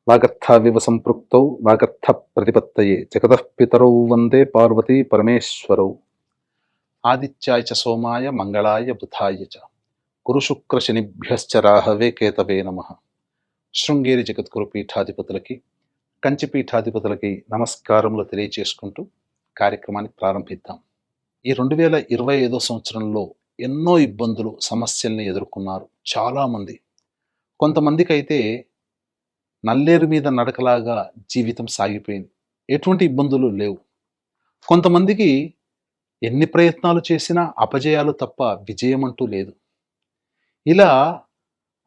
వాగర్థావివ సంపృక్తౌ వాగర్థ ప్రతిపత్తయే జగతః పితరౌ వందే పార్వతీ పరమేశ్వరౌ. ఆదిత్యాయ చ సోమాయ మంగళాయ బుధాయ చ గురు శుక్ర శనిభ్యశ్చ రాహవే కేతవే నమః. శృంగేరి జగద్గురు పీఠాధిపతులకి, కంచి పీఠాధిపతులకి నమస్కారములు తెలియచేసుకుంటూ కార్యక్రమాన్ని ప్రారంభిద్దాం. ఈ 2025 సంవత్సరంలో ఎన్నో ఇబ్బందులు, సమస్యల్ని ఎదుర్కొన్నారు చాలామంది. కొంతమందికి అయితే నల్లేరు మీద నడకలాగా జీవితం సాగిపోయింది, ఎటువంటి ఇబ్బందులు లేవు. కొంతమందికి ఎన్ని ప్రయత్నాలు చేసినా అపజయాలు తప్ప విజయం అంటూ లేదు. ఇలా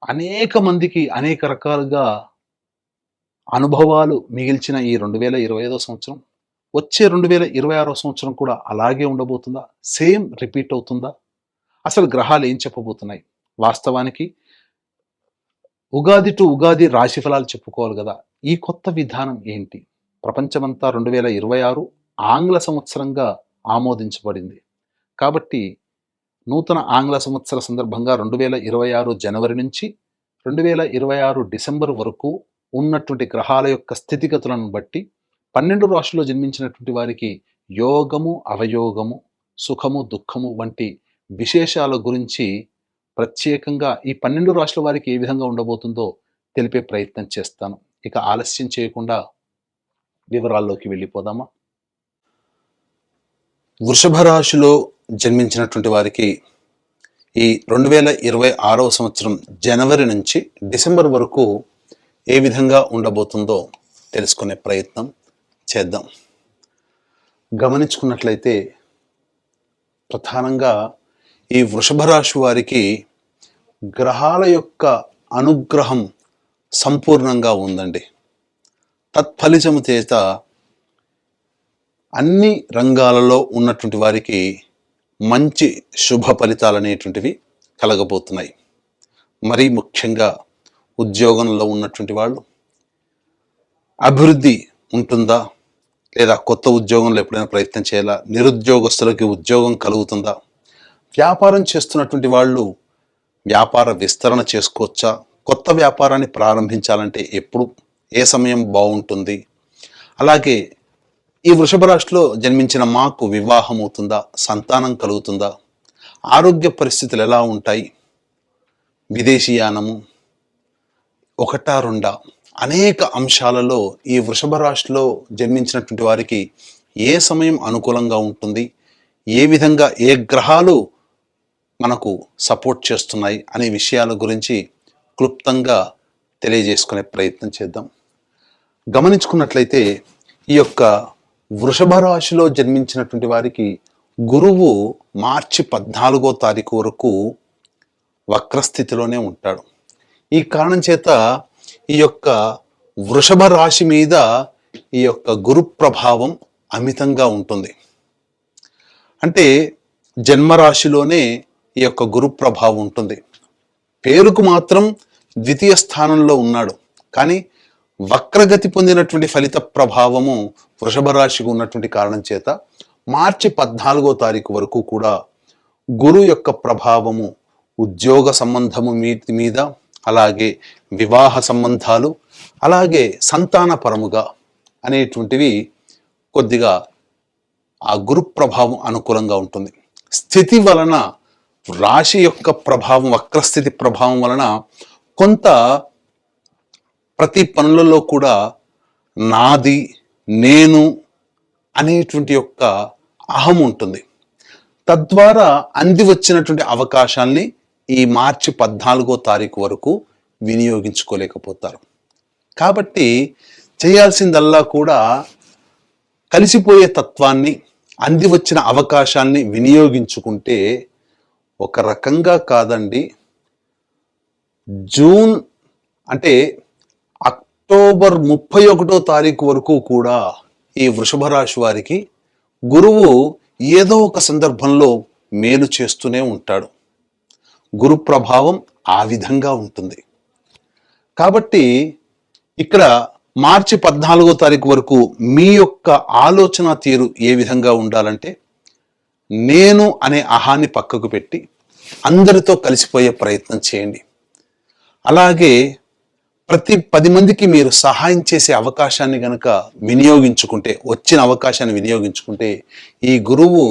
అనేక మందికి అనేక రకాలుగా అనుభవాలు మిగిల్చిన ఈ 2025 సంవత్సరం, వచ్చే 2026 సంవత్సరం కూడా అలాగే ఉండబోతుందా? సేమ్ రిపీట్ అవుతుందా? అసలు గ్రహాలు ఏం చెప్పబోతున్నాయి? వాస్తవానికి ఉగాది టు ఉగాది రాశి ఫలాలు చెప్పుకోవాలి కదా. ఈ కొత్త విధానం ఏంటి? ప్రపంచమంతా 2026 ఆంగ్ల సంవత్సరంగా ఆమోదించబడింది. కాబట్టి నూతన ఆంగ్ల సంవత్సర సందర్భంగా 2026 జనవరి నుంచి 2026 డిసెంబర్ వరకు ఉన్నటువంటి గ్రహాల యొక్క స్థితిగతులను బట్టి 12 రాశుల్లో జన్మించినటువంటి వారికి యోగము, అవయోగము, సుఖము, దుఃఖము వంటి విశేషాల గురించి ప్రత్యేకంగా ఈ 12 రాశుల వారికి ఏ విధంగా ఉండబోతుందో తెలిపే ప్రయత్నం చేస్తాను. ఇక ఆలస్యం చేయకుండా వివరాల్లోకి వెళ్ళిపోదామా? వృషభ రాశిలో జన్మించినటువంటి వారికి ఈ 2026 సంవత్సరం జనవరి నుంచి డిసెంబర్ వరకు ఏ విధంగా ఉండబోతుందో తెలుసుకునే ప్రయత్నం చేద్దాం. గమనించుకున్నట్లయితే ప్రధానంగా ఈ వృషభ రాశి వారికి గ్రహాల యొక్క అనుగ్రహం సంపూర్ణంగా ఉందండి. తత్ఫలితము చేత అన్ని రంగాలలో ఉన్నటువంటి వారికి మంచి శుభ ఫలితాలు అనేటువంటివి కలగబోతున్నాయి. మరీ ముఖ్యంగా ఉద్యోగంలో ఉన్నటువంటి వాళ్ళు అభివృద్ధి ఉంటుందా, లేదా కొత్త ఉద్యోగంలో ఎప్పుడైనా ప్రయత్నం చేయాలా, నిరుద్యోగస్తులకి ఉద్యోగం కలుగుతుందా, వ్యాపారం చేస్తున్నటువంటి వాళ్ళు వ్యాపార విస్తరణ చేసుకోవచ్చా, కొత్త వ్యాపారాన్ని ప్రారంభించాలంటే ఎప్పుడు, ఏ సమయం బాగుంటుంది, అలాగే ఈ వృషభ రాశిలో జన్మించిన మాకు వివాహం అవుతుందా, సంతానం కలుగుతుందా, ఆరోగ్య పరిస్థితులు ఎలా ఉంటాయి, విదేశీయానము, ఒకటా రెండా అనేక అంశాలలో ఈ వృషభ రాశిలో జన్మించినటువంటి వారికి ఏ సమయం అనుకూలంగా ఉంటుంది, ఏ విధంగా ఏ గ్రహాలు మనకు సపోర్ట్ చేస్తున్నాయి అనే విషయాల గురించి క్లుప్తంగా తెలియజేసుకునే ప్రయత్నం చేద్దాం. గమనించుకున్నట్లయితే ఈ యొక్క వృషభ రాశిలో జన్మించినటువంటి వారికి గురువు మార్చి 14వ తారీఖు వరకు వక్రస్థితిలోనే ఉంటాడు. ఈ కారణం చేత ఈ యొక్క వృషభ రాశి మీద ఈ యొక్క గురు ప్రభావం అమితంగా ఉంటుంది. అంటే జన్మరాశిలోనే ఈ యొక్క గురు ప్రభావం ఉంటుంది. పేరుకు మాత్రం ద్వితీయ స్థానంలో ఉన్నాడు, కానీ వక్రగతి పొందినటువంటి ఫలిత ప్రభావము వృషభ రాశికి ఉన్నటువంటి కారణం చేత మార్చి 14వ తారీఖు వరకు కూడా గురు యొక్క ప్రభావము ఉద్యోగ సంబంధము మీద, అలాగే వివాహ సంబంధాలు, అలాగే సంతానపరముగా అనేటువంటివి కొద్దిగా ఆ గురు ప్రభావం అనుకూలంగా ఉంటుంది. స్థితి వలన, రాశి యొక్క ప్రభావం, వక్రస్థితి ప్రభావం వలన కొంత ప్రతి పనులలో కూడా నాది, నేను అనేటువంటి యొక్క అహం ఉంటుంది. తద్వారా అంది వచ్చినటువంటి అవకాశాల్ని ఈ మార్చి 14వ తారీఖు వరకు వినియోగించుకోలేకపోతారు. కాబట్టి చేయాల్సిందల్లా కూడా కలిసిపోయే తత్వాన్ని, అంది వచ్చిన అవకాశాన్ని వినియోగించుకుంటే ఒక రకంగా కాదండి, జూన్ అంటే అక్టోబర్ 31వ తారీఖు వరకు కూడా ఈ వృషభ రాశి వారికి గురువు ఏదో ఒక సందర్భంలో మేలు చేస్తూనే ఉంటాడు. గురు ప్రభావం ఆ విధంగా ఉంటుంది. కాబట్టి ఇక్కడ మార్చి 14వ తారీఖు వరకు మీ యొక్క ఆలోచన తీరు ఏ విధంగా ఉండాలంటే, నేను అనే అహాన్ని పక్కకు పెట్టి అందరితో కలిసిపోయే ప్రయత్నం చేయండి. అలాగే ప్రతి 10 మందికి మీరు సహాయం చేసే అవకాశాన్ని గనక వినియోగించుకుంటే, వచ్చిన అవకాశాన్ని వినియోగించుకుంటే, ఈ గురువు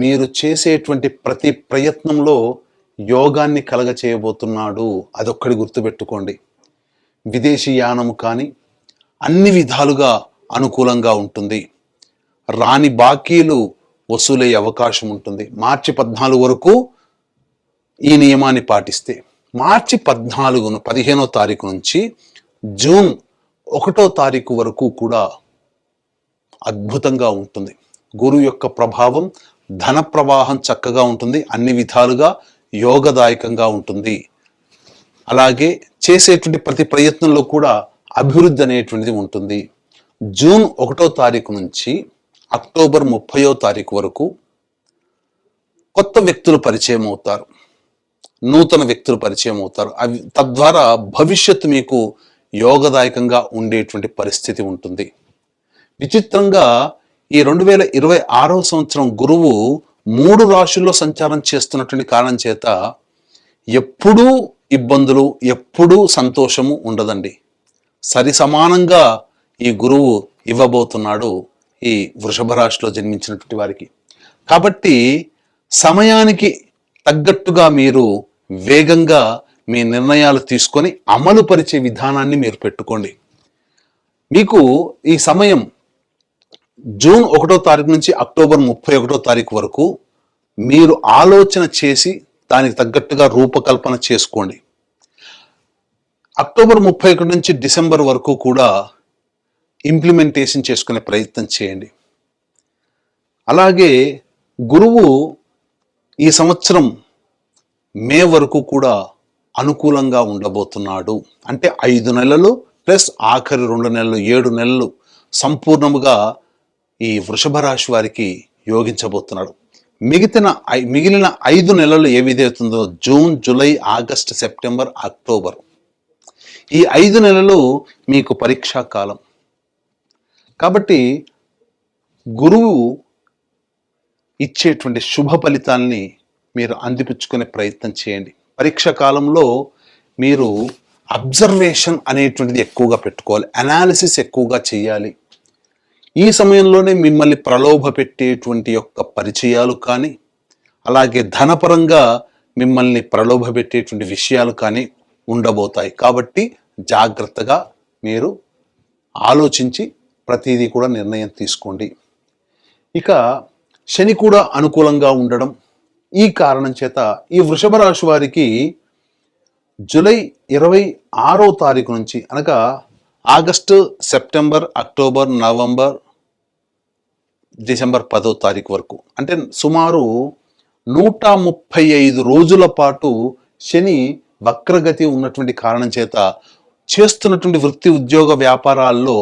మీరు చేసేటువంటి ప్రతి ప్రయత్నంలో యోగాన్ని కలగ చేయబోతున్నాడు. అదొక్కడి గుర్తుపెట్టుకోండి. విదేశీ యానము కానీ అన్ని విధాలుగా అనుకూలంగా ఉంటుంది. రాని బాకీలు వసూలయ్యే అవకాశం ఉంటుంది. మార్చి 14 వరకు ఈ నియమాన్ని పాటిస్తే, మార్చి 15వ తారీఖు నుంచి జూన్ 1వ తారీఖు వరకు కూడా అద్భుతంగా ఉంటుంది. గురువు యొక్క ప్రభావం, ధన ప్రవాహం చక్కగా ఉంటుంది. అన్ని విధాలుగా యోగదాయకంగా ఉంటుంది. అలాగే చేసేటువంటి ప్రతి ప్రయత్నంలో కూడా అభివృద్ధి అనేటువంటిది ఉంటుంది. జూన్ 1వ తారీఖు నుంచి అక్టోబర్ 30వ తారీఖు వరకు కొత్త వ్యక్తులు పరిచయం అవుతారు, నూతన వ్యక్తులు పరిచయం అవుతారు. అవి తద్వారా భవిష్యత్తు మీకు యోగదాయకంగా ఉండేటువంటి పరిస్థితి ఉంటుంది. విచిత్రంగా ఈ 2026వ సంవత్సరం గురువు 3 రాశుల్లో సంచారం చేస్తున్నటువంటి కారణం చేత ఎప్పుడూ ఇబ్బందులు, ఎప్పుడూ సంతోషము ఉండదండి. సరి సమానంగా ఈ గురువు ఇవ్వబోతున్నాడు ఈ వృషభ రాశిలో జన్మించినటువంటి వారికి. కాబట్టి సమయానికి తగ్గట్టుగా మీరు వేగంగా మీ నిర్ణయాలు తీసుకొని అమలు పరిచే విధానాన్ని మీరు పెట్టుకోండి. మీకు ఈ సమయం జూన్ 1వ తారీఖు నుంచి అక్టోబర్ 31వ తారీఖు వరకు మీరు ఆలోచన చేసి దానికి తగ్గట్టుగా రూపకల్పన చేసుకోండి. అక్టోబర్ 31 నుంచి డిసెంబర్ వరకు కూడా ఇంప్లిమెంటేషన్ చేసుకునే ప్రయత్నం చేయండి. అలాగే గురువు ఈ సంవత్సరం మే వరకు కూడా అనుకూలంగా ఉండబోతున్నాడు. అంటే 5 నెలలు ప్లస్ ఆఖరి 2 నెలలు, 7 నెలలు సంపూర్ణముగా ఈ వృషభ రాశి వారికి యోగించబోతున్నాడు. మిగిలిన 5 నెలలు ఏవిదవుతుందో June, July, August, September, October, ఈ 5 నెలలు మీకు పరీక్షా కాలం. కాబట్టి గురువు ఇచ్చేటువంటి శుభ ఫలితాల్ని మీరు అందిపుచ్చుకునే ప్రయత్నం చేయండి. పరీక్ష కాలంలో మీరు అబ్జర్వేషన్ అనేటువంటిది ఎక్కువగా పెట్టుకోవాలి, అనాలిసిస్ ఎక్కువగా చేయాలి. ఈ సమయంలోనే మిమ్మల్ని ప్రలోభ పెట్టేటువంటి యొక్క పరిచయాలు కానీ, అలాగే ధనపరంగా మిమ్మల్ని ప్రలోభ పెట్టేటువంటి విషయాలు కానీ ఉండబోతాయి. కాబట్టి జాగ్రత్తగా మీరు ఆలోచించి ప్రతిదీ కూడా నిర్ణయం తీసుకోండి. ఇక శని కూడా అనుకూలంగా ఉండడం, ఈ కారణం చేత ఈ వృషభ రాశి వారికి జూలై 26వ తారీఖు నుంచి, అనగా August, September, October, November, December 10వ తారీఖు వరకు, అంటే సుమారు 135 రోజుల పాటు శని వక్రగతి ఉన్నటువంటి కారణం చేత చేస్తున్నటువంటి వృత్తి, ఉద్యోగ, వ్యాపారాల్లో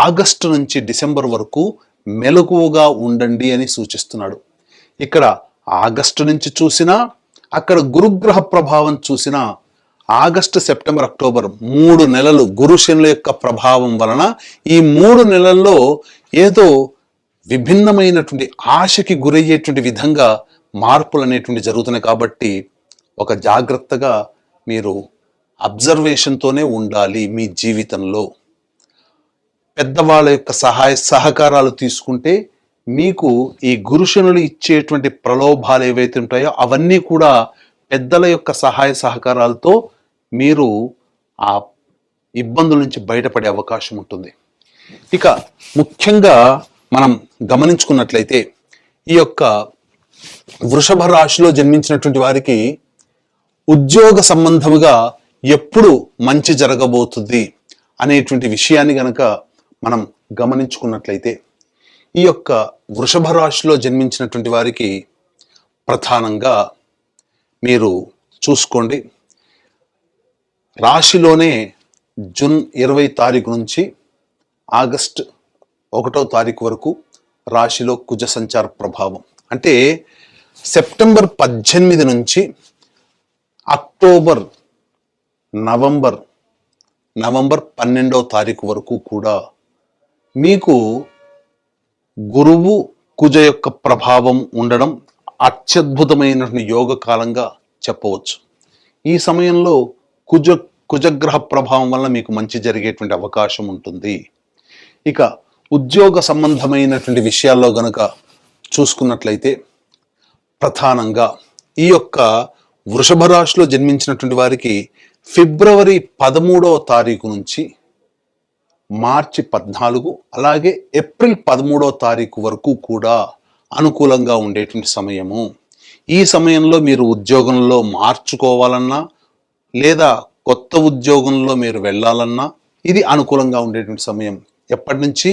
ఆగస్టు నుంచి డిసెంబర్ వరకు మెలకువగా ఉండండి అని సూచిస్తున్నాడు. ఇక్కడ ఆగస్టు నుంచి చూసినా, అక్కడ గురుగ్రహ ప్రభావం చూసినా, ఆగస్టు, సెప్టెంబర్, అక్టోబర్ 3 నెలలు గురు శనుల యొక్క ప్రభావం వలన ఈ 3 నెలల్లో ఏదో విభిన్నమైనటువంటి ఆశకి గురయ్యేటువంటి విధంగా మార్పులు అనేటువంటి జరుగుతున్నాయి. కాబట్టి ఒక జాగ్రత్తగా మీరు అబ్జర్వేషన్తోనే ఉండాలి. మీ జీవితంలో పెద్దవాళ్ళ యొక్క సహకారాలు తీసుకుంటే మీకు ఈ గురుశనులు ఇచ్చేటువంటి ప్రలోభాలు ఏవైతే ఉంటాయో అవన్నీ కూడా పెద్దల యొక్క సహాయ సహకారాలతో మీరు ఆ ఇబ్బందుల నుంచి బయటపడే అవకాశం ఉంటుంది. ఇక ముఖ్యంగా మనం గమనించుకున్నట్లయితే ఈ యొక్క వృషభ రాశిలో జన్మించినటువంటి వారికి ఉద్యోగ సంబంధముగా ఎప్పుడు మంచి జరగబోతుంది అనేటువంటి విషయాన్ని గనక మనం గమనించుకున్నట్లయితే, ఈ యొక్క వృషభ రాశిలో జన్మించినటువంటి వారికి ప్రధానంగా మీరు చూసుకోండి, రాశిలోనే జూన్ 20 తారీఖు నుంచి ఆగస్ట్ 1వ తారీఖు వరకు రాశిలో కుజ సంచార ప్రభావం. అంటే సెప్టెంబర్ 18 నుంచి అక్టోబర్, నవంబర్ 12వ తారీఖు వరకు కూడా మీకు గురువు కుజ యొక్క ప్రభావం ఉండడం అత్యద్భుతమైనటువంటి యోగ కాలంగా చెప్పవచ్చు. ఈ సమయంలో కుజగ్రహ ప్రభావం వల్ల మీకు మంచి జరిగేటువంటి అవకాశం ఉంటుంది. ఇక ఉద్యోగ సంబంధమైనటువంటి విషయాల్లో గనుక చూసుకున్నట్లయితే ప్రధానంగా ఈ యొక్క వృషభ రాశిలో జన్మించినటువంటి వారికి ఫిబ్రవరి 13వ తారీఖు నుంచి మార్చి 14 అలాగే ఏప్రిల్ 13వ తారీఖు వరకు కూడా అనుకూలంగా ఉండేటువంటి సమయము. ఈ సమయంలో మీరు ఉద్యోగంలో మార్చుకోవాలన్నా లేదా కొత్త ఉద్యోగంలో మీరు వెళ్ళాలన్నా ఇది అనుకూలంగా ఉండేటువంటి సమయం. ఎప్పటి నుంచి?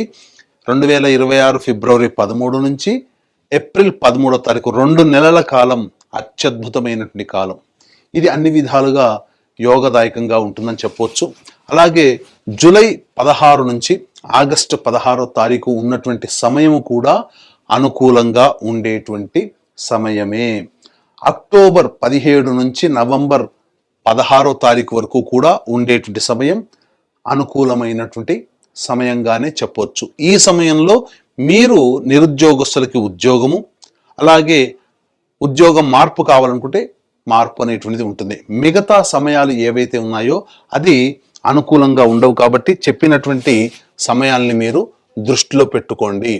2026 ఫిబ్రవరి 13 నుంచి ఏప్రిల్ 13వ తారీఖు 2 నెలల కాలం అత్యద్భుతమైనటువంటి కాలం. ఇది అన్ని విధాలుగా యోగదాయకంగా ఉంటుందని చెప్పవచ్చు. అలాగే జూలై 16 నుంచి ఆగస్టు 16వ తారీఖు ఉన్నటువంటి సమయం కూడా అనుకూలంగా ఉండేటువంటి సమయమే. అక్టోబర్ 17 నుంచి నవంబర్ 16వ తారీఖు వరకు కూడా ఉండేటువంటి సమయం అనుకూలమైనటువంటి సమయంగానే చెప్పవచ్చు. ఈ సమయంలో మీరు నిరుద్యోగస్తులకి ఉద్యోగము, అలాగే ఉద్యోగం మార్పు కావాలనుకుంటే మార్పు అనేటువంటిది ఉంటుంది. మిగతా సమయాలు ఏవైతే ఉన్నాయో అది అనుకూలంగా ఉండవు. కాబట్టి చెప్పినటువంటి సమయాల్ని మీరు దృష్టిలో పెట్టుకోండి.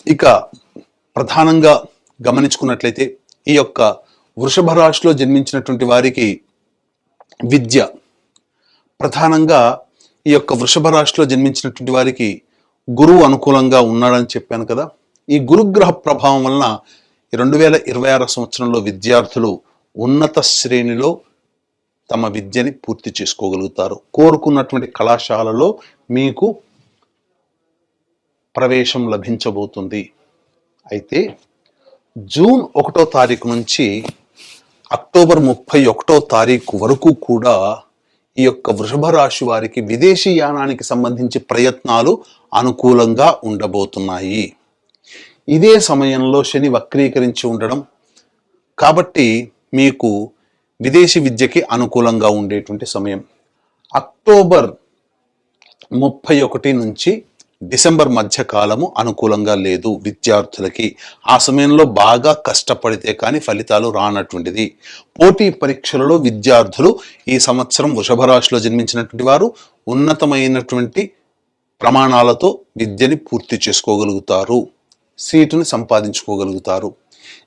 ఇక ప్రధానంగా గమనించుకున్నట్లయితే ఈ యొక్క వృషభ రాశిలో జన్మించినటువంటి వారికి విద్య, ప్రధానంగా ఈ యొక్క వృషభ రాశిలో జన్మించినటువంటి వారికి గురువు అనుకూలంగా ఉన్నాడని చెప్పాను కదా. ఈ గురుగ్రహ ప్రభావం వలన 2026 సంవత్సరంలో విద్యార్థులు ఉన్నత శ్రేణిలో తమ విద్యని పూర్తి చేసుకోగలుగుతారు. కోరుకున్నటువంటి కళాశాలలో మీకు ప్రవేశం లభించబోతుంది. అయితే జూన్ 1వ తారీఖు నుంచి అక్టోబర్ 31వ తారీఖు వరకు కూడా ఈ యొక్క వృషభ రాశి వారికి విదేశీ యానానికి సంబంధించి ప్రయత్నాలు అనుకూలంగా ఉండబోతున్నాయి. ఇదే సమయంలో శని వక్రీకరించి ఉండడం కాబట్టి మీకు విదేశీ విద్యకి అనుకూలంగా ఉండేటువంటి సమయం. అక్టోబర్ 31 నుంచి డిసెంబర్ మధ్య కాలము అనుకూలంగా లేదు విద్యార్థులకి. ఆ సమయంలో బాగా కష్టపడితే కానీ ఫలితాలు రానటువంటిది. పోటీ పరీక్షలలో విద్యార్థులు ఈ సంవత్సరం వృషభ రాశిలో జన్మించినటువంటి వారు ఉన్నతమైనటువంటి ప్రమాణాలతో విద్యని పూర్తి చేసుకోగలుగుతారు, సీటుని సంపాదించుకోగలుగుతారు.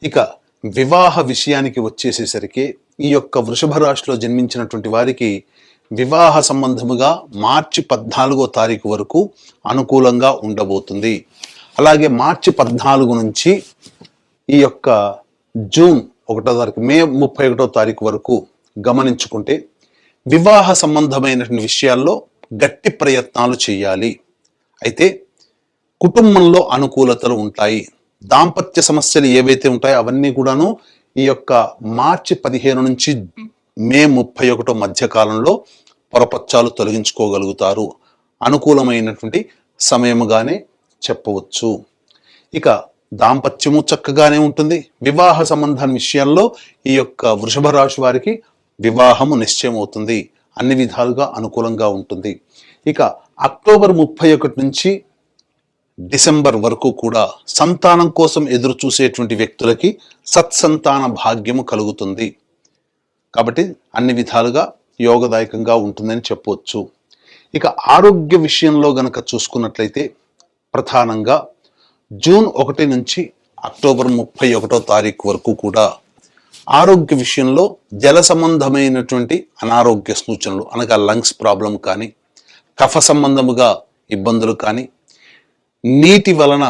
ఇక వివాహ విషయానికి వచ్చేసేసరికి ఈ యొక్క వృషభ రాశిలో జన్మించినటువంటి వారికి వివాహ సంబంధముగా మార్చి 14వ తారీఖు వరకు అనుకూలంగా ఉండబోతుంది. అలాగే మార్చి 14 నుంచి ఈ యొక్క జూన్ 1వ తారీఖు, మే 31వ తారీఖు వరకు గమనించుకుంటే వివాహ సంబంధమైనటువంటి విషయాల్లో గట్టి ప్రయత్నాలు చేయాలి. అయితే కుటుంబంలో అనుకూలతలు ఉంటాయి. దాంపత్య సమస్యలు ఏవైతే ఉంటాయో అవన్నీ కూడాను ఈ యొక్క మార్చి 15 నుంచి మే 31 మధ్య కాలంలో పొరపచ్చాలు తొలగించుకోగలుగుతారు. అనుకూలమైనటువంటి సమయముగానే చెప్పవచ్చు. ఇక దాంపత్యము చక్కగానే ఉంటుంది. వివాహ సంబంధాల విషయాల్లో ఈ యొక్క వృషభ రాశి వారికి వివాహము నిశ్చయం అవుతుంది. అన్ని విధాలుగా అనుకూలంగా ఉంటుంది. ఇక అక్టోబర్ 31 నుంచి డిసెంబర్ వరకు కూడా సంతానం కోసం ఎదురు చూసేటువంటి వ్యక్తులకి సత్సంతాన భాగ్యము కలుగుతుంది. కాబట్టి అన్ని విధాలుగా యోగదాయకంగా ఉంటుందని చెప్పవచ్చు. ఇక ఆరోగ్య విషయంలో గనక చూసుకున్నట్లయితే ప్రధానంగా జూన్ 1 నుంచి అక్టోబర్ 31వ తారీఖు వరకు కూడా ఆరోగ్య విషయంలో జల సంబంధమైనటువంటి అనారోగ్య సూచనలు, అనగా లంగ్స్ ప్రాబ్లం కానీ, కఫ సంబంధముగా ఇబ్బందులు కానీ, నీటి వలన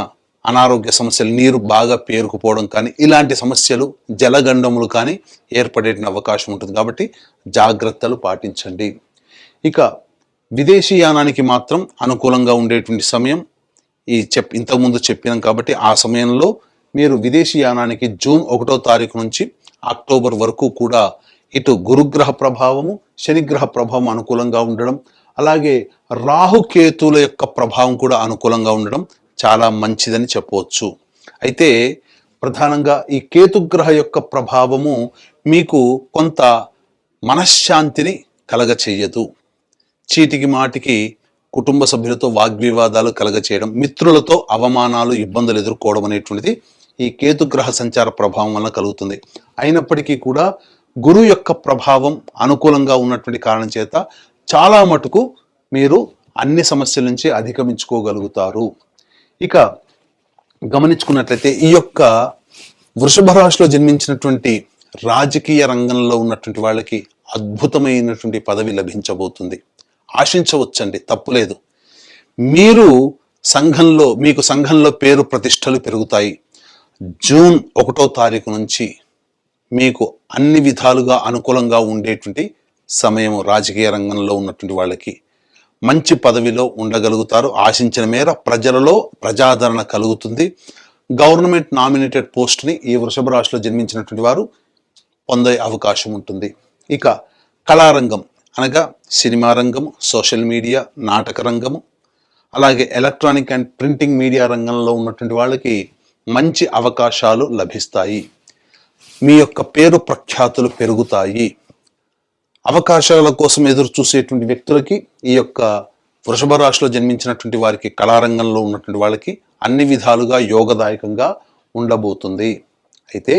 అనారోగ్య సమస్యలు, నీరు బాగా పేరుకుపోవడం కానీ, ఇలాంటి సమస్యలు, జలగండములు కానీ ఏర్పడే అవకాశం ఉంటుంది. కాబట్టి జాగ్రత్తలు పాటించండి. ఇక విదేశీ యానానికి మాత్రం అనుకూలంగా ఉండేటువంటి సమయం ఇంతకుముందు చెప్పినాం. కాబట్టి ఆ సమయంలో మీరు విదేశీ యానానికి జూన్ 1వ తారీఖు నుంచి అక్టోబర్ వరకు కూడా ఇటు గురుగ్రహ ప్రభావము, శనిగ్రహ ప్రభావం అనుకూలంగా ఉండడం, అలాగే రాహుకేతుల యొక్క ప్రభావం కూడా అనుకూలంగా ఉండడం చాలా మంచిదని చెప్పవచ్చు. అయితే ప్రధానంగా ఈ కేతుగ్రహ యొక్క ప్రభావము మీకు కొంత మనశ్శాంతిని కలగచేయదు. చీటికి మాటికి కుటుంబ సభ్యులతో వాగ్వివాదాలు కలగచేయడం, మిత్రులతో అవమానాలు, ఇబ్బందులు ఎదుర్కోవడం అనేటువంటిది ఈ కేతుగ్రహ సంచార ప్రభావం వల్ల కలుగుతుంది. అయినప్పటికీ కూడా గురువు యొక్క ప్రభావం అనుకూలంగా ఉన్నటువంటి కారణం చేత చాలా మటుకు మీరు అన్ని సమస్యల నుంచి అధిగమించుకోగలుగుతారు. ఇక గమనించుకున్నట్లయితే ఈ యొక్క వృషభ రాశిలో జన్మించినటువంటి రాజకీయ రంగంలో ఉన్నటువంటి వాళ్ళకి అద్భుతమైనటువంటి పదవి లభించబోతుంది. ఆశించవచ్చండి, తప్పులేదు. మీకు సంఘంలో పేరు ప్రతిష్టలు పెరుగుతాయి. జూన్ 1వ తారీఖు నుంచి మీకు అన్ని విధాలుగా అనుకూలంగా ఉండేటువంటి సమయం. రాజకీయ రంగంలో ఉన్నటువంటి వాళ్ళకి మంచి పదవిలో ఉండగలుగుతారు. ఆశించిన మేర ప్రజలలో ప్రజాదరణ కలుగుతుంది. గవర్నమెంట్ నామినేటెడ్ పోస్ట్ని ఈ వృషభ రాశిలో జన్మించినటువంటి వారు పొందే అవకాశం ఉంటుంది. ఇక కళారంగం అనగా సినిమా రంగము, సోషల్ మీడియా, నాటక రంగము, అలాగే ఎలక్ట్రానిక్ అండ్ ప్రింటింగ్ మీడియా రంగంలో ఉన్నటువంటి వాళ్ళకి మంచి అవకాశాలు లభిస్తాయి. మీ యొక్క పేరు ప్రఖ్యాతులు పెరుగుతాయి. అవకాశాల కోసం ఎదురు చూసేటువంటి వ్యక్తులకి, ఈ యొక్క వృషభ రాశిలో జన్మించినటువంటి వారికి, కళారంగంలో ఉన్నటువంటి వాళ్ళకి అన్ని విధాలుగా యోగదాయకంగా ఉండబోతుంది. అయితే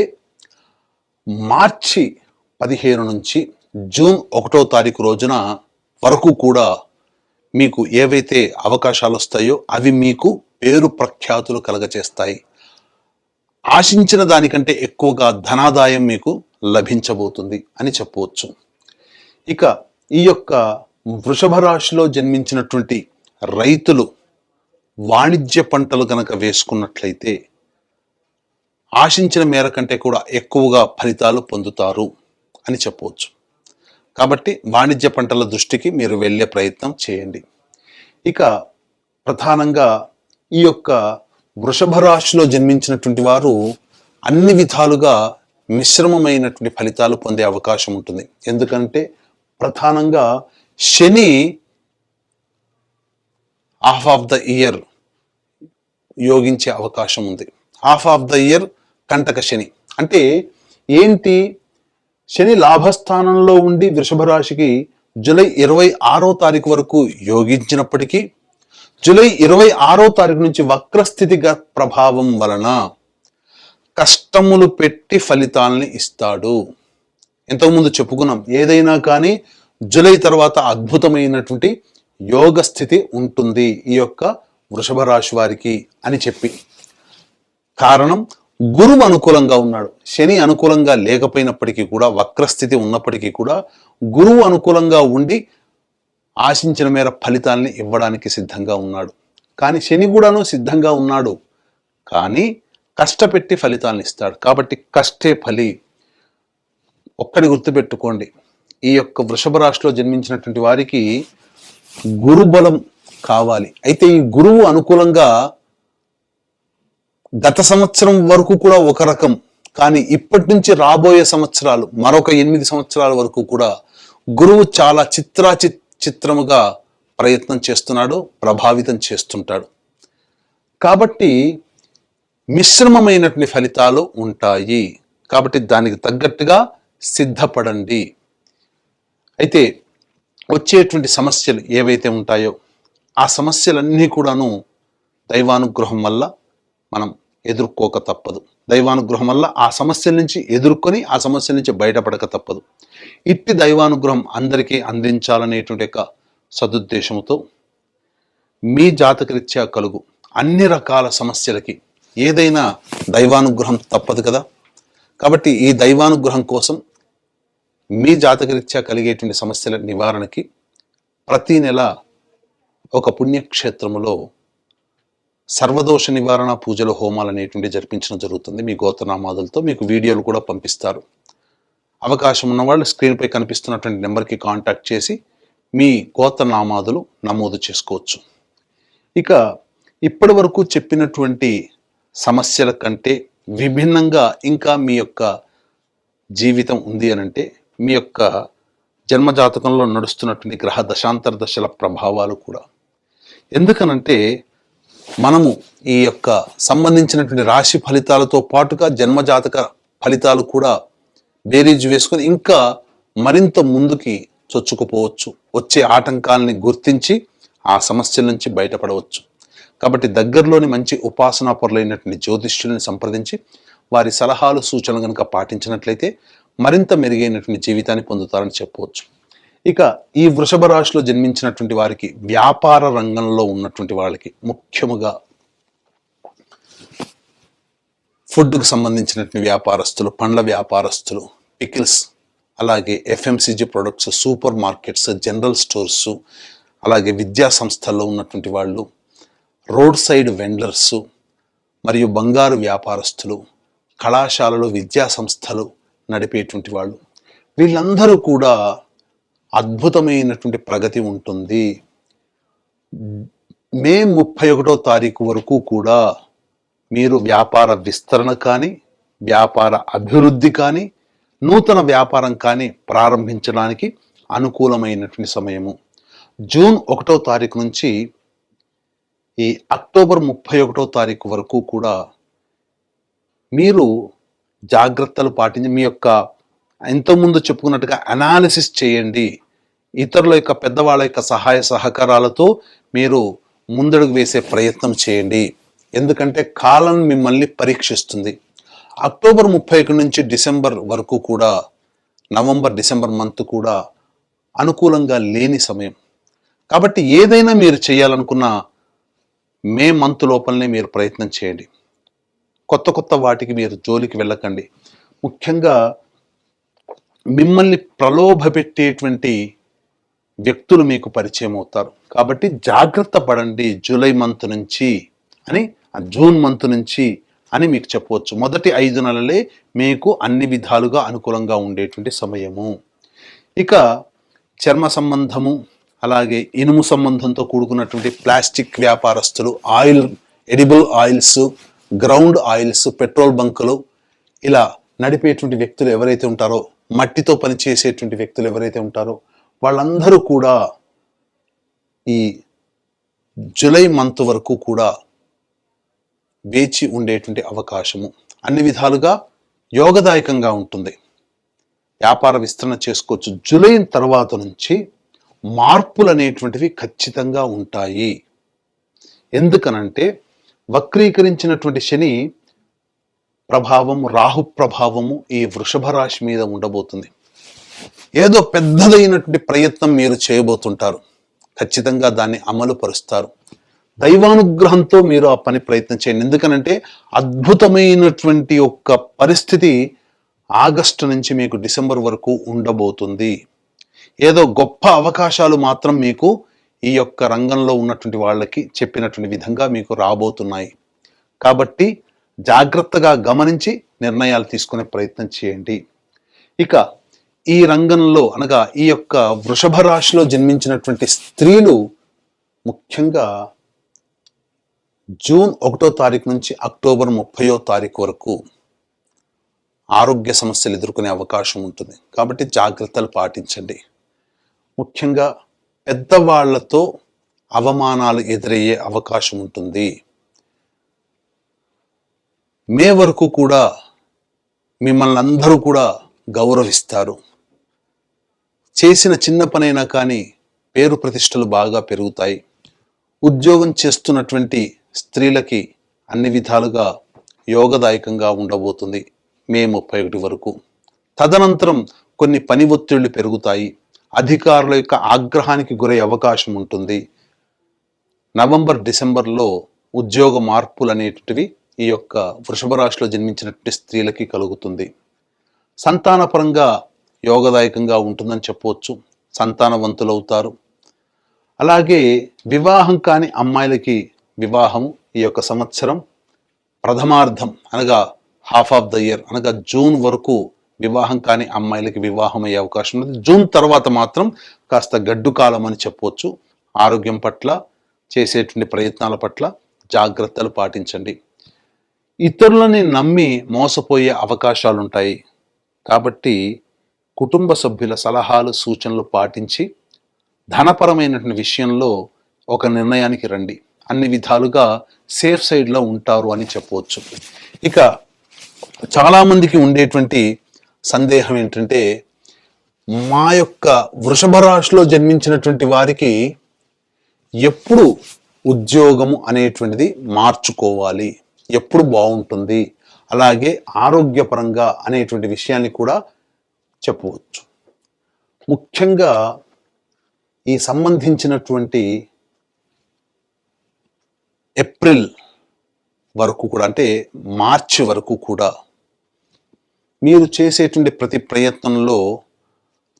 మార్చి 15 నుంచి జూన్ 1వ తారీఖు రోజున వరకు కూడా మీకు ఏవైతే అవకాశాలు వస్తాయో అవి మీకు పేరు ప్రఖ్యాతులు కలగచేస్తాయి. ఆశించిన దానికంటే ఎక్కువగా ధనాదాయం మీకు లభించబోతుంది అని చెప్పవచ్చు. ఇక ఈ యొక్క వృషభ రాశిలో జన్మించినటువంటి రైతులు వాణిజ్య పంటలు కనుక వేసుకున్నట్లయితే ఆశించిన మేర కంటే కూడా ఎక్కువగా ఫలితాలు పొందుతారు అని చెప్పవచ్చు. కాబట్టి వాణిజ్య పంటల దృష్టికి మీరు వెళ్ళే ప్రయత్నం చేయండి. ఇక ప్రధానంగా ఈ యొక్క వృషభ రాశిలో జన్మించినటువంటి వారు అన్ని విధాలుగా మిశ్రమమైనటువంటి ఫలితాలు పొందే అవకాశం ఉంటుంది. ఎందుకంటే ప్రధానంగా శని హాఫ్ ఆఫ్ ద ఇయర్ యోగించే అవకాశం ఉంది. హాఫ్ ఆఫ్ ద ఇయర్ కంటక శని అంటే ఏంటి? శని లాభస్థానంలో ఉండి వృషభ రాశికి జూలై 26వ తారీఖు వరకు యోగించినప్పటికీ జూలై 26వ తారీఖు నుంచి వక్రస్థితిగా ప్రభావం వలన కష్టములు పెట్టి ఫలితాలని ఇస్తాడు. ఇంతకుముందు చెప్పుకున్నాం, ఏదైనా కానీ జూలై తర్వాత అద్భుతమైనటువంటి యోగ స్థితి ఉంటుంది ఈ యొక్క వృషభ రాశి వారికి అని చెప్పి. కారణం, గురువు అనుకూలంగా ఉన్నాడు. శని అనుకూలంగా లేకపోయినప్పటికీ కూడా, వక్రస్థితి ఉన్నప్పటికీ కూడా గురువు అనుకూలంగా ఉండి ఆశించిన మేర ఫలితాలని ఇవ్వడానికి సిద్ధంగా ఉన్నాడు. కానీ శని కూడాను సిద్ధంగా ఉన్నాడు, కానీ కష్టపెట్టి ఫలితాలను ఇస్తాడు. కాబట్టి కష్టే ఫలి. ఒక్కడి గుర్తుపెట్టుకోండి, ఈ యొక్క వృషభ రాశిలో జన్మించినటువంటి వారికి గురుబలం కావాలి. అయితే ఈ గురువు అనుకూలంగా గత సంవత్సరం వరకు కూడా ఒక రకం, కానీ ఇప్పటి నుంచి రాబోయే సంవత్సరాలు మరొక 8 సంవత్సరాల వరకు కూడా గురువు చాలా చిత్రముగా ప్రయత్నం చేస్తున్నాడు, ప్రభావితం చేస్తుంటాడు. కాబట్టి మిశ్రమమైనటువంటి ఫలితాలు ఉంటాయి. కాబట్టి దానికి తగ్గట్టుగా సిద్ధపడండి. అయితే వచ్చేటువంటి సమస్యలు ఏవైతే ఉంటాయో ఆ సమస్యలన్నీ కూడాను దైవానుగ్రహం వల్ల మనం ఎదుర్కోక తప్పదు. దైవానుగ్రహం వల్ల ఆ సమస్యల నుంచి ఎదుర్కొని ఆ సమస్యల నుంచి బయటపడక తప్పదు. ఇట్టి దైవానుగ్రహం అందరికీ అందించాలనేటువంటి యొక్క సదుద్దేశంతో మీ జాతకరీత్యా కలుగు అన్ని రకాల సమస్యలకి ఏదైనా దైవానుగ్రహం తప్పదు కదా. కాబట్టి ఈ దైవానుగ్రహం కోసం మీ జాతకరీత్యా కలిగేటువంటి సమస్యల నివారణకి ప్రతి నెల ఒక పుణ్యక్షేత్రములో సర్వదోష నివారణ పూజలు, హోమాలు అనేటువంటి జరిపించడం జరుగుతుంది. మీ గోత్రనామాదులతో మీకు వీడియోలు కూడా పంపిస్తారు. అవకాశం ఉన్న వాళ్ళు స్క్రీన్పై కనిపిస్తున్నటువంటి నెంబర్కి కాంటాక్ట్ చేసి మీ గోత్రనామాదులు నమోదు చేసుకోవచ్చు. ఇక ఇప్పటి వరకు చెప్పినటువంటి సమస్యల కంటే విభిన్నంగా ఇంకా మీ యొక్క జీవితం ఉంది అనంటే మీ యొక్క జన్మజాతకంలో నడుస్తున్నటువంటి గ్రహ దశాంతర దశల ప్రభావాలు కూడా. ఎందుకనంటే మనము ఈ యొక్క సంబంధించినటువంటి రాశి ఫలితాలతో పాటుగా జన్మజాతక ఫలితాలు కూడా బేరీజు వేసుకొని ఇంకా మరింత ముందుకి చొచ్చుకుపోవచ్చు. వచ్చే ఆటంకాలని గుర్తించి ఆ సమస్యల నుంచి బయటపడవచ్చు. కాబట్టి దగ్గరలోని మంచి ఉపాసనా పరులైనటువంటి జ్యోతిష్యుల్ని సంప్రదించి వారి సలహాలు సూచనలు కనుక పాటించినట్లయితే మరింత మెరుగైనటువంటి జీవితాన్ని పొందుతారని చెప్పవచ్చు. ఇక ఈ వృషభ రాశిలో జన్మించినటువంటి వారికి, వ్యాపార రంగంలో ఉన్నటువంటి వాళ్ళకి, ముఖ్యముగా ఫుడ్కు సంబంధించినటువంటి వ్యాపారస్తులు, పండ్ల వ్యాపారస్తులు, పికిల్స్, అలాగే FMCG products, super markets, general stores, అలాగే విద్యా సంస్థల్లో ఉన్నటువంటి వాళ్ళు, రోడ్ సైడ్ వెండర్సు, మరియు బంగారు వ్యాపారస్తులు, కళాశాలలు, విద్యా సంస్థలు నడిపేటువంటి వాళ్ళు, వీళ్ళందరూ కూడా అద్భుతమైనటువంటి ప్రగతి ఉంటుంది. మే 31వ తారీఖు వరకు కూడా మీరు వ్యాపార విస్తరణ కానీ, వ్యాపార అభివృద్ధి కానీ, నూతన వ్యాపారం కానీ ప్రారంభించడానికి అనుకూలమైనటువంటి సమయము. జూన్ 1వ తారీఖు నుంచి ఈ అక్టోబర్ 31వ తారీఖు వరకు కూడా మీరు జాగ్రత్తలు పాటించి మీ యొక్క ఇంతకుముందు చెప్పుకున్నట్టుగా అనాలిసిస్ చేయండి. ఇతరుల యొక్క, పెద్దవాళ్ళ యొక్క సహాయ సహకారాలతో మీరు ముందడుగు వేసే ప్రయత్నం చేయండి. ఎందుకంటే కాలం మిమ్మల్ని పరీక్షిస్తుంది. అక్టోబర్ 31 నుంచి డిసెంబర్ వరకు కూడా, నవంబర్ డిసెంబర్ మంత్ కూడా అనుకూలంగా లేని సమయం. కాబట్టి ఏదైనా మీరు చేయాలనుకున్న మే మంత్ లోపలనే మీరు ప్రయత్నం చేయండి. కొత్త వాటికి మీరు జోలికి వెళ్ళకండి. ముఖ్యంగా మిమ్మల్ని ప్రలోభపెట్టేటువంటి వ్యక్తులు మీకు పరిచయం అవుతారు. కాబట్టి జాగ్రత్త పడండి జూలై మంత్ నుంచి అని, జూన్ మంత్ నుంచి అని మీకు చెప్పవచ్చు. మొదటి 5 నెలలే మీకు అన్ని విధాలుగా అనుకూలంగా ఉండేటువంటి సమయము. ఇక చర్మ సంబంధము, అలాగే ఇనుము సంబంధంతో కూడుకున్నటువంటి ప్లాస్టిక్ వ్యాపారస్తులు, edible oils, ground oils, petrol బంకులు, ఇలా నడిపేటువంటి వ్యక్తులు ఎవరైతే ఉంటారో, మట్టితో పనిచేసేటువంటి వ్యక్తులు ఎవరైతే ఉంటారో, వాళ్ళందరూ కూడా ఈ జూలై మంత్ వరకు కూడా వేచి ఉండేటువంటి అవకాశము అన్ని విధాలుగా యోగదాయకంగా ఉంటుంది. వ్యాపార విస్తరణ చేసుకోవచ్చు. జూలై తర్వాత నుంచి మార్పులు అనేటువంటివి ఖచ్చితంగా ఉంటాయి. ఎందుకనంటే వక్రీకరించినటువంటి శని ప్రభావం, రాహు ప్రభావము ఈ వృషభ రాశి మీద ఉండబోతుంది. ఏదో పెద్దదైనటువంటి ప్రయత్నం మీరు చేయబోతుంటారు. ఖచ్చితంగా దాన్ని అమలు పరుస్తారు. దైవానుగ్రహంతో మీరు ఆ పని ప్రయత్నం చేయండి. ఎందుకనంటే అద్భుతమైనటువంటి ఒక పరిస్థితి ఆగస్టు నుంచి మీకు డిసెంబర్ వరకు ఉండబోతుంది. ఏదో గొప్ప అవకాశాలు మాత్రం మీకు ఈ యొక్క రంగంలో ఉన్నటువంటి వాళ్ళకి చెప్పినటువంటి విధంగా మీకు రాబోతున్నాయి. కాబట్టి జాగ్రత్తగా గమనించి నిర్ణయాలు తీసుకునే ప్రయత్నం చేయండి. ఇక ఈ రంగంలో, అనగా ఈ యొక్క వృషభ రాశిలో జన్మించినటువంటి స్త్రీలు ముఖ్యంగా జూన్ 1వ తారీఖు నుంచి అక్టోబర్ 30వ తారీఖు వరకు ఆరోగ్య సమస్యలు ఎదుర్కొనే అవకాశం ఉంటుంది. కాబట్టి జాగ్రత్తలు పాటించండి. ముఖ్యంగా పెద్దవాళ్లతో అవమానాలు ఎదురయ్యే అవకాశం ఉంటుంది. మే వరకు కూడా మిమ్మల్ని అందరూ కూడా గౌరవిస్తారు. చేసిన చిన్న పనైనా కానీ పేరు ప్రతిష్టలు బాగా పెరుగుతాయి. ఉద్యోగం చేస్తున్నటువంటి స్త్రీలకి అన్ని విధాలుగా యోగదాయకంగా ఉండబోతుంది మే 31 వరకు. తదనంతరం కొన్ని పని ఒత్తిళ్లు పెరుగుతాయి. అధికారుల యొక్క ఆగ్రహానికి గురై అవకాశం ఉంటుంది. నవంబర్ డిసెంబర్లో ఉద్యోగ మార్పులు అనేటివి ఈ యొక్క వృషభ రాశిలో జన్మించినటువంటి స్త్రీలకి కలుగుతుంది. సంతానపరంగా యోగదాయకంగా ఉంటుందని చెప్పవచ్చు. సంతానవంతులవుతారు. అలాగే వివాహం కాని అమ్మాయిలకి వివాహం ఈ యొక్క సంవత్సరం ప్రథమార్థం, అనగా హాఫ్ ఆఫ్ ద ఇయర్, అనగా జూన్ వరకు వివాహం కాని అమ్మాయిలకి వివాహం అయ్యే అవకాశం ఉంది. జూన్ తర్వాత మాత్రం కాస్త గడ్డు కాలం అని చెప్పవచ్చు. ఆరోగ్యం పట్ల, చేసేటువంటి ప్రయత్నాల పట్ల జాగ్రత్తలు పాటించండి. ఇతరులని నమ్మి మోసపోయే అవకాశాలు ఉంటాయి. కాబట్టి కుటుంబ సభ్యుల సలహాలు, సూచనలు పాటించి ధనపరమైనటువంటి విషయంలో ఒక నిర్ణయానికి రండి. అన్ని విధాలుగా సేఫ్ సైడ్లో ఉంటారు అని చెప్పవచ్చు. ఇక చాలామందికి ఉండేటువంటి సందేహం ఏంటంటే, మా యొక్క వృషభ రాశిలో జన్మించినటువంటి వారికి ఎప్పుడు ఉద్యోగము అనేటువంటిది మార్చుకోవాలి, ఎప్పుడు బాగుంటుంది, అలాగే ఆరోగ్యపరంగా అనేటువంటి విషయాన్ని కూడా చెప్పవచ్చు. ముఖ్యంగా ఈ సంబంధించినటువంటి ఏప్రిల్ వరకు కూడా, అంటే మార్చి వరకు కూడా మీరు చేసేటువంటి ప్రతి ప్రయత్నంలో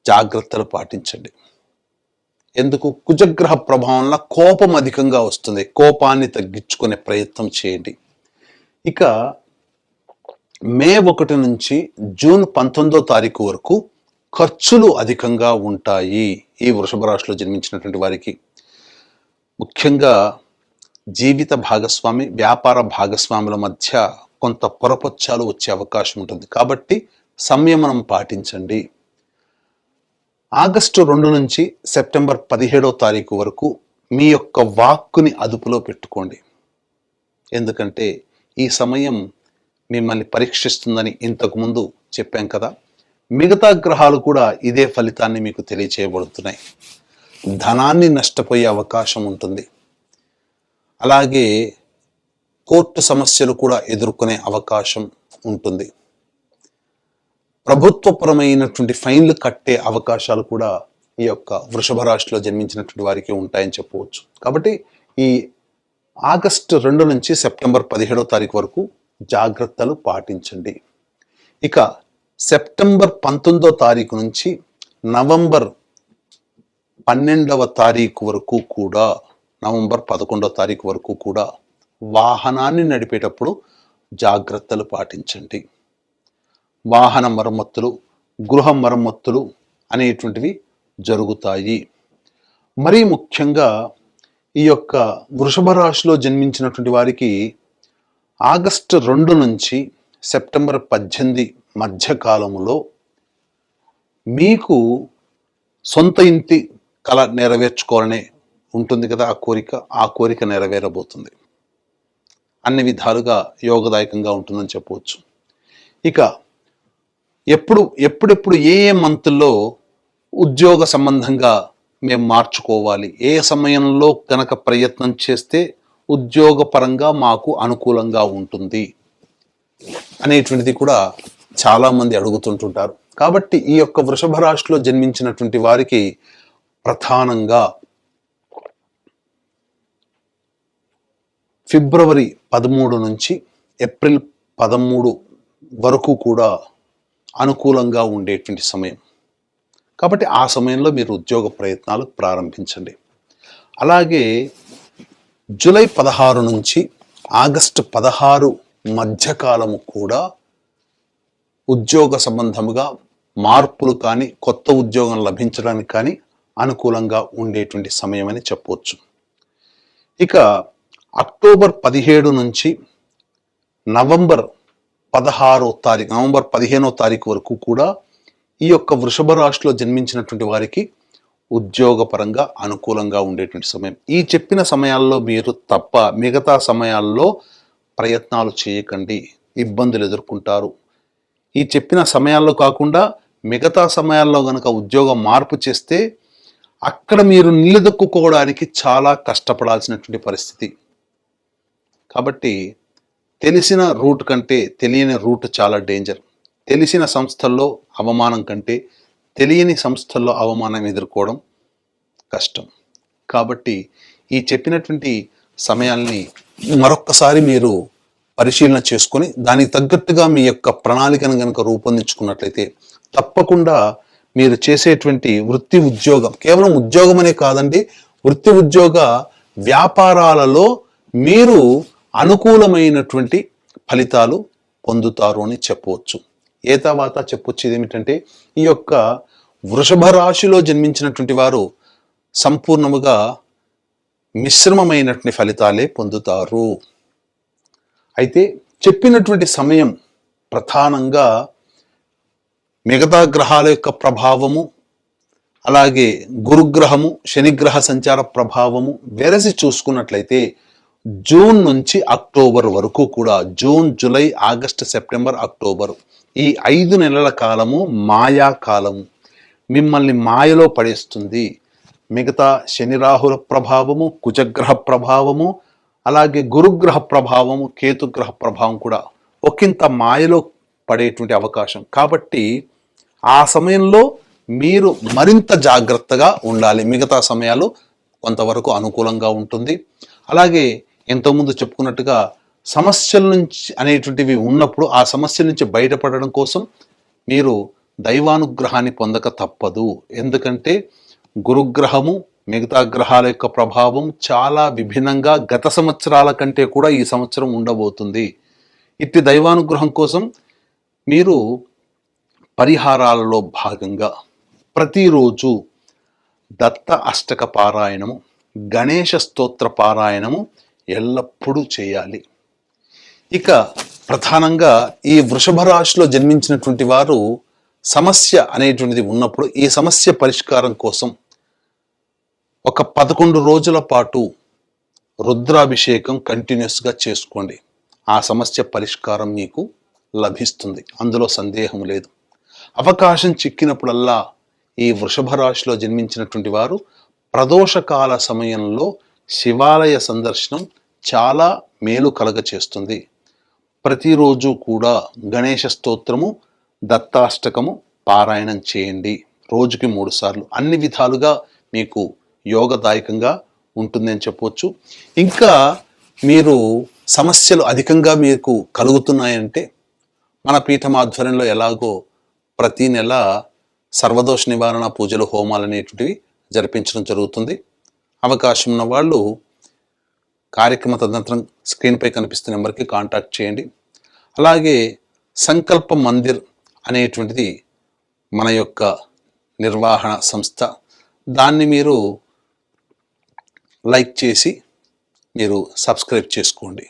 జాగ్రత్తలు పాటించండి. ఎందుకు? కుజగ్రహ ప్రభావంలో కోపం అధికంగా వస్తుంది. కోపాన్ని తగ్గించుకునే ప్రయత్నం చేయండి. ఇక మే 1 నుంచి జూన్ 19వ తారీఖు వరకు ఖర్చులు అధికంగా ఉంటాయి ఈ వృషభ రాశిలో జన్మించినటువంటి వారికి. ముఖ్యంగా జీవిత భాగస్వామి, వ్యాపార భాగస్వాముల మధ్య కొంత పొరపచ్చాలు వచ్చే అవకాశం ఉంటుంది. కాబట్టి సంయమనం పాటించండి. ఆగస్టు 2 నుంచి సెప్టెంబర్ 17వ తారీఖు వరకు మీ యొక్క వాక్కుని అదుపులో పెట్టుకోండి. ఎందుకంటే ఈ సమయం మిమ్మల్ని పరీక్షిస్తుందని ఇంతకుముందు చెప్పాం కదా. మిగతా గ్రహాలు కూడా ఇదే ఫలితాన్ని మీకు తెలియచేయబడుతున్నాయి. ధనాన్ని నష్టపోయే అవకాశం ఉంటుంది. అలాగే కోర్టు సమస్యలు కూడా ఎదుర్కొనే అవకాశం ఉంటుంది. ప్రభుత్వపరమైనటువంటి ఫైన్లు కట్టే అవకాశాలు కూడా ఈ యొక్క వృషభ రాశిలో జన్మించినటువంటి వారికి ఉంటాయని చెప్పవచ్చు. కాబట్టి ఈ ఆగస్టు 2 నుంచి సెప్టెంబర్ 17వ తారీఖు వరకు జాగ్రత్తలు పాటించండి. ఇక సెప్టెంబర్ 19వ తారీఖు నుంచి నవంబర్ 12వ తారీఖు వరకు కూడా, నవంబర్ 11వ తారీఖు వరకు కూడా వాహనాన్ని నడిపేటప్పుడు జాగ్రత్తలు పాటించండి. వాహన మరమ్మతులు, గృహ మరమ్మతులు అనేటువంటివి జరుగుతాయి. మరీ ముఖ్యంగా ఈ యొక్క వృషభ రాశిలో జన్మించినటువంటి వారికి ఆగస్టు 2 నుంచి సెప్టెంబర్ 18 మధ్య కాలంలో మీకు సొంత ఇంటి కళ నెరవేర్చుకోవాలనే ఉంటుంది కదా, ఆ కోరిక నెరవేరబోతుంది. అన్ని విధాలుగా యోగదాయకంగా ఉంటుందని చెప్పవచ్చు. ఇక ఎప్పుడెప్పుడు ఏ మంత్లో ఉద్యోగ సంబంధంగా మేము మార్చుకోవాలి, ఏ సమయంలో కనుక ప్రయత్నం చేస్తే ఉద్యోగపరంగా మాకు అనుకూలంగా ఉంటుంది అనేటువంటిది కూడా చాలామంది అడుగుతుంటుంటారు. కాబట్టి ఈ యొక్క వృషభ రాశిలో జన్మించినటువంటి వారికి ప్రధానంగా ఫిబ్రవరి 13 నుంచి ఏప్రిల్ 13 వరకు కూడా అనుకూలంగా ఉండేటువంటి సమయం. కాబట్టి ఆ సమయంలో మీరు ఉద్యోగ ప్రయత్నాలు ప్రారంభించండి. అలాగే జూలై 16 నుంచి ఆగస్టు 16 మధ్యకాలము కూడా ఉద్యోగ సంబంధముగా మార్పులు కానీ, కొత్త ఉద్యోగం లభించడానికి కానీ అనుకూలంగా ఉండేటువంటి సమయం అని చెప్పవచ్చు. ఇక అక్టోబర్ 17 నుంచి నవంబర్ 15వ తారీఖు వరకు కూడా ఈ యొక్క వృషభ రాశిలో జన్మించినటువంటి వారికి ఉద్యోగపరంగా అనుకూలంగా ఉండేటువంటి సమయం. ఈ చెప్పిన సమయాల్లో మీరు తప్ప మిగతా సమయాల్లో ప్రయత్నాలు చేయకండి, ఇబ్బందులు ఎదుర్కొంటారు. ఈ చెప్పిన సమయాల్లో కాకుండా మిగతా సమయాల్లో గనక ఉద్యోగం మార్పు చేస్తే అక్కడ మీరు నిలదొక్కుకోవడానికి చాలా కష్టపడాల్సినటువంటి పరిస్థితి. కాబట్టి తెలిసిన రూట్ కంటే తెలియని రూట్ చాలా డేంజర్. తెలిసిన సంస్థల్లో అవమానం కంటే తెలియని సంస్థల్లో అవమానం ఎదుర్కోవడం కష్టం. కాబట్టి ఈ చెప్పినటువంటి సమయాల్ని మరొక్కసారి మీరు పరిశీలన చేసుకొని దానికి తగ్గట్టుగా మీ యొక్క ప్రణాళికను కనుక రూపొందించుకున్నట్లయితే తప్పకుండా మీరు చేసేటువంటి వృత్తి ఉద్యోగం, కేవలం ఉద్యోగం అనే కాదండి, వృత్తి ఉద్యోగ వ్యాపారాలలో మీరు అనుకూలమైనటువంటి ఫలితాలు పొందుతారు అని చెప్పవచ్చు. ఏ తర్వాత చెప్పొచ్చేది ఏమిటంటే ఈ యొక్క వృషభ రాశిలో జన్మించినటువంటి వారు సంపూర్ణముగా మిశ్రమమైనటువంటి ఫలితాలే పొందుతారు. అయితే చెప్పినటువంటి సమయం ప్రధానంగా మిగతా గ్రహాల యొక్క ప్రభావము, అలాగే గురుగ్రహము, శనిగ్రహ సంచార ప్రభావము వెరసి చూసుకున్నట్లయితే జూన్ నుంచి అక్టోబర్ వరకు కూడా, June, July, August, September, October, ఈ 5 నెలల కాలము మాయా కాలము. మిమ్మల్ని మాయలో పడేస్తుంది. మిగతా శని రాహుల ప్రభావము, కుజగ్రహ ప్రభావము, అలాగే గురుగ్రహ ప్రభావము, కేతుగ్రహ ప్రభావం కూడా ఒకంత మాయలో పడేటువంటి అవకాశం. కాబట్టి ఆ సమయంలో మీరు మరింత జాగ్రత్తగా ఉండాలి. మిగతా సమయాలు కొంతవరకు అనుకూలంగా ఉంటుంది. అలాగే ఇంతకుముందు చెప్పుకున్నట్టుగా సమస్యల నుంచి అనేటువంటివి ఉన్నప్పుడు ఆ సమస్యల నుంచి బయటపడడం కోసం మీరు దైవానుగ్రహాన్ని పొందక తప్పదు. ఎందుకంటే గురుగ్రహము మిగతా గ్రహాల యొక్క ప్రభావం చాలా విభిన్నంగా గత సంవత్సరాల కంటే కూడా ఈ సంవత్సరం ఉండబోతుంది. ఇట్టి దైవానుగ్రహం కోసం మీరు పరిహారాలలో భాగంగా ప్రతిరోజు దత్త అష్టక పారాయణము, గణేశ స్తోత్ర పారాయణము ఎల్లప్పుడూ చేయాలి. ఇక ప్రధానంగా ఈ వృషభ రాశిలో జన్మించినటువంటి వారు సమస్య అనేటువంటిది ఉన్నప్పుడు ఈ సమస్య పరిష్కారం కోసం ఒక 11 రోజుల పాటు రుద్రాభిషేకం కంటిన్యూస్గా చేసుకోండి. ఆ సమస్య పరిష్కారం మీకు లభిస్తుంది, అందులో సందేహం లేదు. అవకాశం చిక్కినప్పుడల్లా ఈ వృషభ రాశిలో జన్మించినటువంటి వారు ప్రదోషకాల సమయంలో శివాలయ సందర్శనం చాలా మేలు కలగచేస్తుంది. ప్రతిరోజు కూడా గణేశ స్తోత్రము, దత్తాష్టకము పారాయణం చేయండి. రోజుకి 3 సార్లు. అన్ని విధాలుగా మీకు యోగదాయకంగా ఉంటుంది అని చెప్పవచ్చు. ఇంకా మీరు సమస్యలు అధికంగా మీకు కలుగుతున్నాయంటే మన పీఠం ఆధ్వర్యంలో ఎలాగో ప్రతి నెల సర్వదోష నివారణ పూజలు, హోమాలు అనేటువంటివి జరిపించడం జరుగుతుంది. అవకాశం ఉన్న వాళ్ళు కార్యక్రమ తదనంతరం స్క్రీన్పై కనిపిస్తున్న నెంబర్కి కాంటాక్ట్ చేయండి. అలాగే సంకల్ప మందిర్ అనేటువంటిది మన యొక్క నిర్వహణ సంస్థ. దాన్ని మీరు లైక్ చేసి మీరు సబ్స్క్రైబ్ చేసుకోండి.